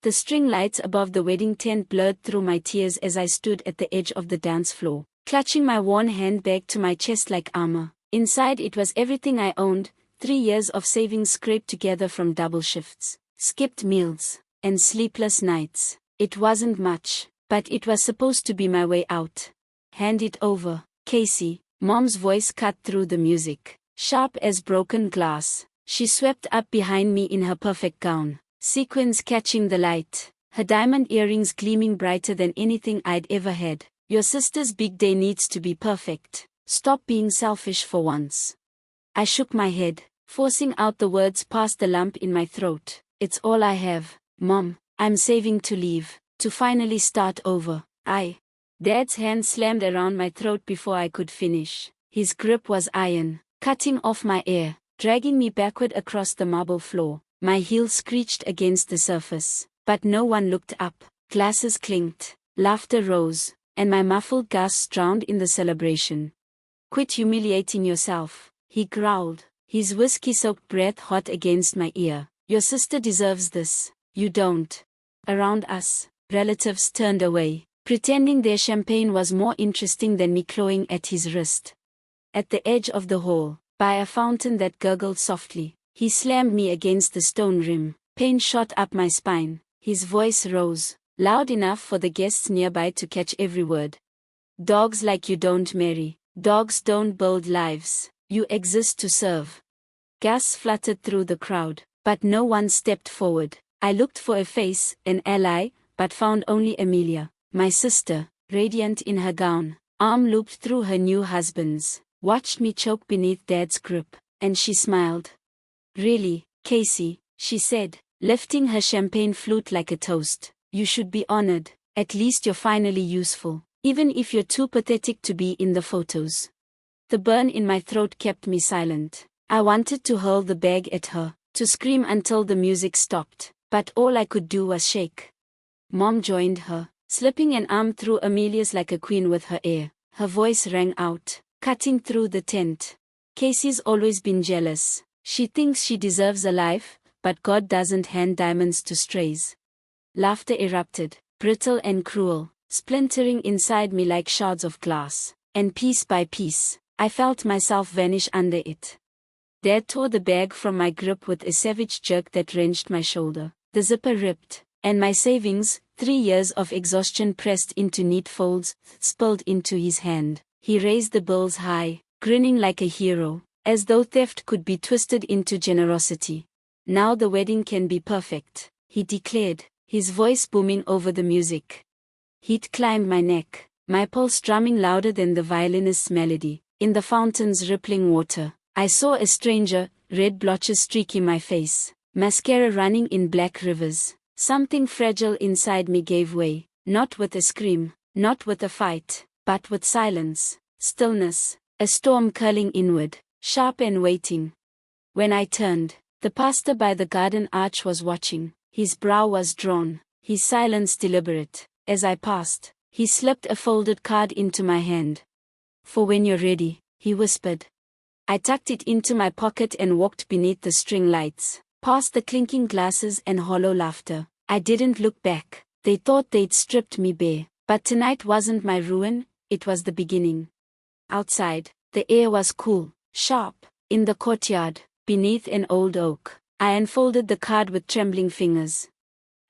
The string lights above the wedding tent blurred through my tears as I stood at the edge of the dance floor, clutching my worn handbag to my chest like armor. Inside it was everything I owned, 3 years of savings scraped together from double shifts, skipped meals, and sleepless nights. It wasn't much, but it was supposed to be my way out. Hand it over, Casey. Mom's voice cut through the music, sharp as broken glass. She swept up behind me in her perfect gown, sequins catching the light, her diamond earrings gleaming brighter than anything I'd ever had. Your sister's big day needs to be perfect. Stop being selfish for once. I shook my head, forcing out the words past the lump in my throat. It's all I have, Mom. I'm saving to leave, to finally start over. Dad's hand slammed around my throat before I could finish. His grip was iron, cutting off my air, dragging me backward across the marble floor. My heels screeched against the surface, but no one looked up. Glasses clinked, laughter rose, and my muffled gasps drowned in the celebration. Quit humiliating yourself, he growled, his whiskey-soaked breath hot against my ear. Your sister deserves this. You don't. Around us, relatives turned away, pretending their champagne was more interesting than me clawing at his wrist. At the edge of the hall, by a fountain that gurgled softly, he slammed me against the stone rim. Pain shot up my spine. His voice rose, loud enough for the guests nearby to catch every word. Dogs like you don't marry. Dogs don't build lives. You exist to serve. Gasps fluttered through the crowd, but no one stepped forward. I looked for a face, an ally, but found only Amelia, my sister, radiant in her gown, arm looped through her new husband's, watched me choke beneath Dad's grip, and she smiled. Really, Casey, she said, lifting her champagne flute like a toast. You should be honored. At least you're finally useful, even if you're too pathetic to be in the photos. The burn in my throat kept me silent. I wanted to hurl the bag at her, to scream until the music stopped, but all I could do was shake. Mom joined her, slipping an arm through Amelia's like a queen with her air. Her voice rang out, cutting through the tent. Casey's always been jealous. She thinks she deserves a life, but God doesn't hand diamonds to strays. Laughter erupted, brittle and cruel, splintering inside me like shards of glass, and piece by piece, I felt myself vanish under it. Dad tore the bag from my grip with a savage jerk that wrenched my shoulder. The zipper ripped, and my savings, 3 years of exhaustion pressed into neat folds, spilled into his hand. He raised the bills high, grinning like a hero, as though theft could be twisted into generosity. Now the wedding can be perfect, he declared, his voice booming over the music. Heat climbed my neck, my pulse drumming louder than the violinist's melody. In the fountain's rippling water, I saw a stranger, red blotches streaking my face, mascara running in black rivers. Something fragile inside me gave way, not with a scream, not with a fight, but with silence, stillness, a storm curling inward, sharp and waiting. When I turned, the pastor by the garden arch was watching. His brow was drawn, his silence deliberate. As I passed, he slipped a folded card into my hand. For when you're ready, he whispered. I tucked it into my pocket and walked beneath the string lights, past the clinking glasses and hollow laughter. I didn't look back. They thought they'd stripped me bare, but tonight wasn't my ruin, it was the beginning. Outside, the air was cool, sharp. In the courtyard, beneath an old oak, I unfolded the card with trembling fingers.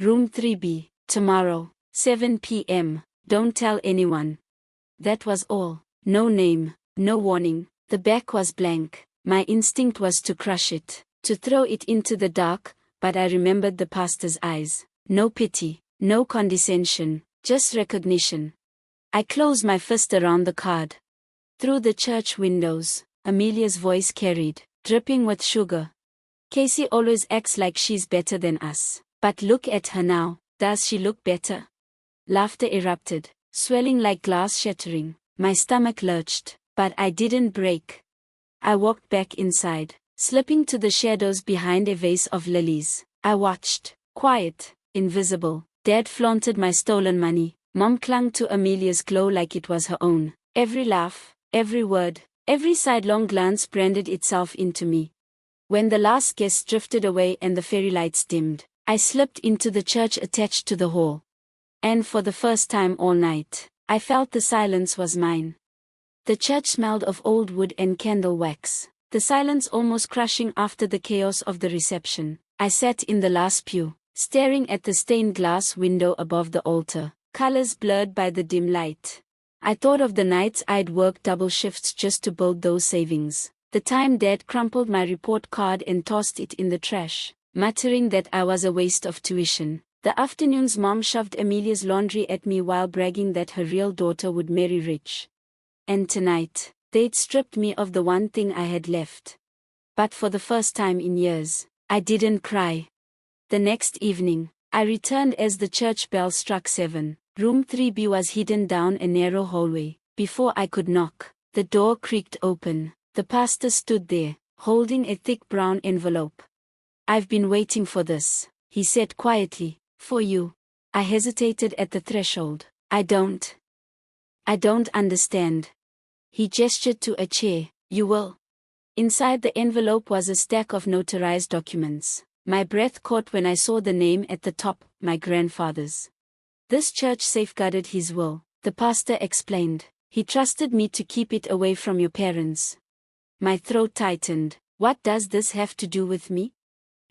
Room 3B, tomorrow, 7 p.m., don't tell anyone. That was all. No name, no warning. The back was blank. My instinct was to crush it, to throw it into the dark, but I remembered the pastor's eyes. No pity, no condescension, just recognition. I closed my fist around the card. Through the church windows, Amelia's voice carried, dripping with sugar. Casey always acts like she's better than us. But look at her now, does she look better? Laughter erupted, swelling like glass shattering. My stomach lurched, but I didn't break. I walked back inside, slipping to the shadows behind a vase of lilies. I watched, quiet, invisible. Dad flaunted my stolen money. Mom clung to Amelia's glow like it was her own. Every laugh, every word, every sidelong glance branded itself into me. When the last guest drifted away and the fairy lights dimmed, I slipped into the church attached to the hall. And for the first time all night, I felt the silence was mine. The church smelled of old wood and candle wax, the silence almost crushing after the chaos of the reception. I sat in the last pew, staring at the stained glass window above the altar, colors blurred by the dim light. I thought of the nights I'd worked double shifts just to build those savings, the time Dad crumpled my report card and tossed it in the trash, muttering that I was a waste of tuition. The afternoons Mom shoved Amelia's laundry at me while bragging that her real daughter would marry rich. And tonight, they'd stripped me of the one thing I had left. But for the first time in years, I didn't cry. The next evening, I returned as the church bell struck 7. Room 3B was hidden down a narrow hallway. Before I could knock, the door creaked open. The pastor stood there, holding a thick brown envelope. "I've been waiting for this," he said quietly. "For you." I hesitated at the threshold. I don't understand." He gestured to a chair. "You will." Inside the envelope was a stack of notarized documents. My breath caught when I saw the name at the top, my grandfather's. "This church safeguarded his will," the pastor explained. "He trusted me to keep it away from your parents." My throat tightened. What does this have to do with me?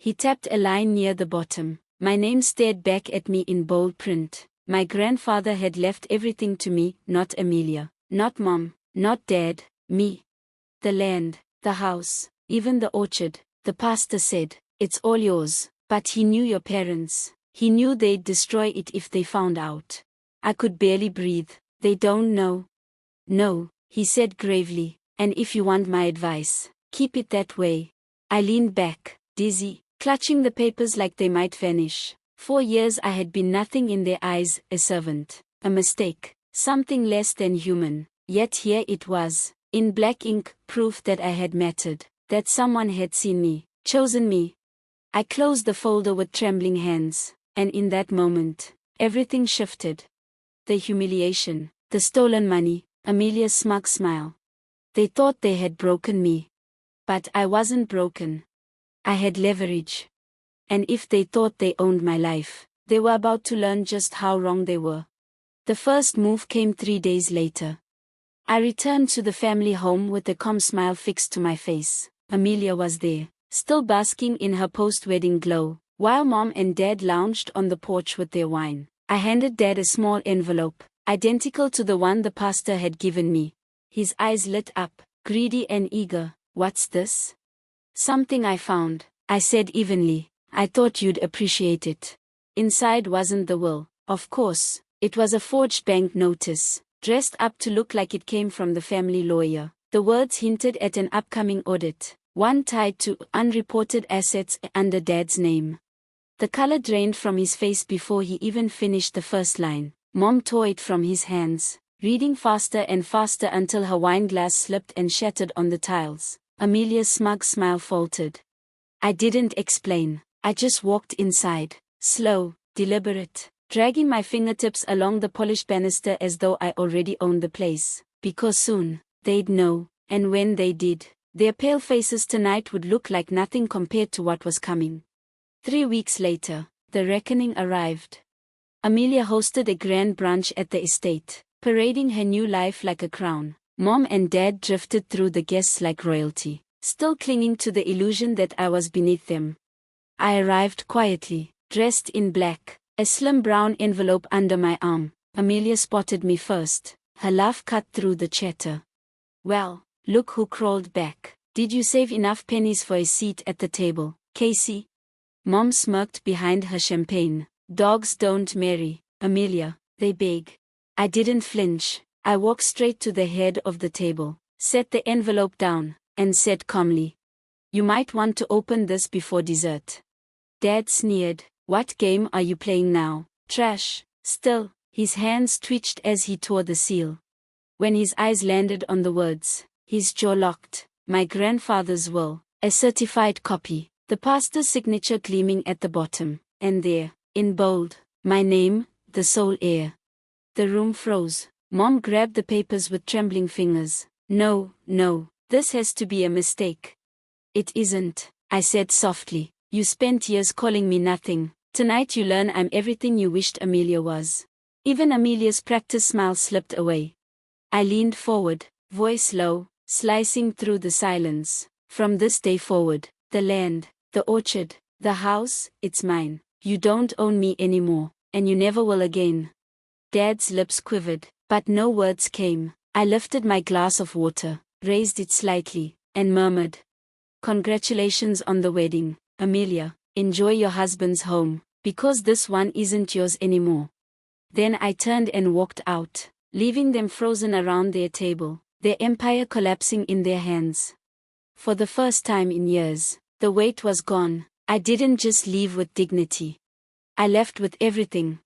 He tapped a line near the bottom. My name stared back at me in bold print. My grandfather had left everything to me, not Amelia, not Mom, not Dad, me. The land, the house, even the orchard. The pastor said, "It's all yours." But he knew your parents. He knew they'd destroy it if they found out. I could barely breathe. "They don't know." "No," he said gravely, "and if you want my advice, keep it that way." I leaned back, dizzy, clutching the papers like they might vanish. 4 years I had been nothing in their eyes, a servant, a mistake, something less than human. Yet here it was, in black ink, proof that I had mattered, that someone had seen me, chosen me. I closed the folder with trembling hands, and in that moment, everything shifted. The humiliation, the stolen money, Amelia's smug smile. They thought they had broken me. But I wasn't broken. I had leverage. And if they thought they owned my life, they were about to learn just how wrong they were. The first move came 3 days later. I returned to the family home with a calm smile fixed to my face. Amelia was there, still basking in her post-wedding glow, while Mom and Dad lounged on the porch with their wine. I handed Dad a small envelope, identical to the one the pastor had given me. His eyes lit up, greedy and eager. "What's this?" "Something I found," I said evenly. "I thought you'd appreciate it." Inside wasn't the will, of course. It was a forged bank notice, dressed up to look like it came from the family lawyer. The words hinted at an upcoming audit, one tied to unreported assets under Dad's name. The color drained from his face before he even finished the first line. Mom tore it from his hands, reading faster and faster until her wine glass slipped and shattered on the tiles. Amelia's smug smile faltered. I didn't explain. I just walked inside, slow, deliberate, dragging my fingertips along the polished banister as though I already owned the place. Because soon, they'd know, and when they did, their pale faces tonight would look like nothing compared to what was coming. 3 weeks later, the reckoning arrived. Amelia hosted a grand brunch at the estate, parading her new life like a crown. Mom and Dad drifted through the guests like royalty, still clinging to the illusion that I was beneath them. I arrived quietly, dressed in black, a slim brown envelope under my arm. Amelia spotted me first, her laugh cut through the chatter. "Well, look who crawled back. Did you save enough pennies for a seat at the table, Casey?" Mom smirked behind her champagne. "Dogs don't marry, Amelia, they beg." I didn't flinch. I walked straight to the head of the table, set the envelope down, and said calmly, "You might want to open this before dessert." Dad sneered. "What game are you playing now? Trash." Still, his hands twitched as he tore the seal. When his eyes landed on the words, his jaw locked. My grandfather's will, a certified copy, the pastor's signature gleaming at the bottom, and there, in bold, my name, the sole heir. The room froze. Mom grabbed the papers with trembling fingers. No, this has to be a mistake." "It isn't," I said softly. "You spent years calling me nothing, Tonight you learn I'm everything you wished Amelia was. Even Amelia's practiced smile slipped away. I leaned forward, voice low, slicing through the silence. From this day forward, the land, the orchard, the house, it's mine. You don't own me anymore, and you never will again. Dad's lips quivered, but no words came. I lifted my glass of water, raised it slightly, and murmured, "Congratulations on the wedding, Amelia. Enjoy your husband's home, because this one isn't yours anymore." Then I turned and walked out, leaving them frozen around their table, their empire collapsing in their hands. For the first time in years, the weight was gone. I didn't just leave with dignity. I left with everything: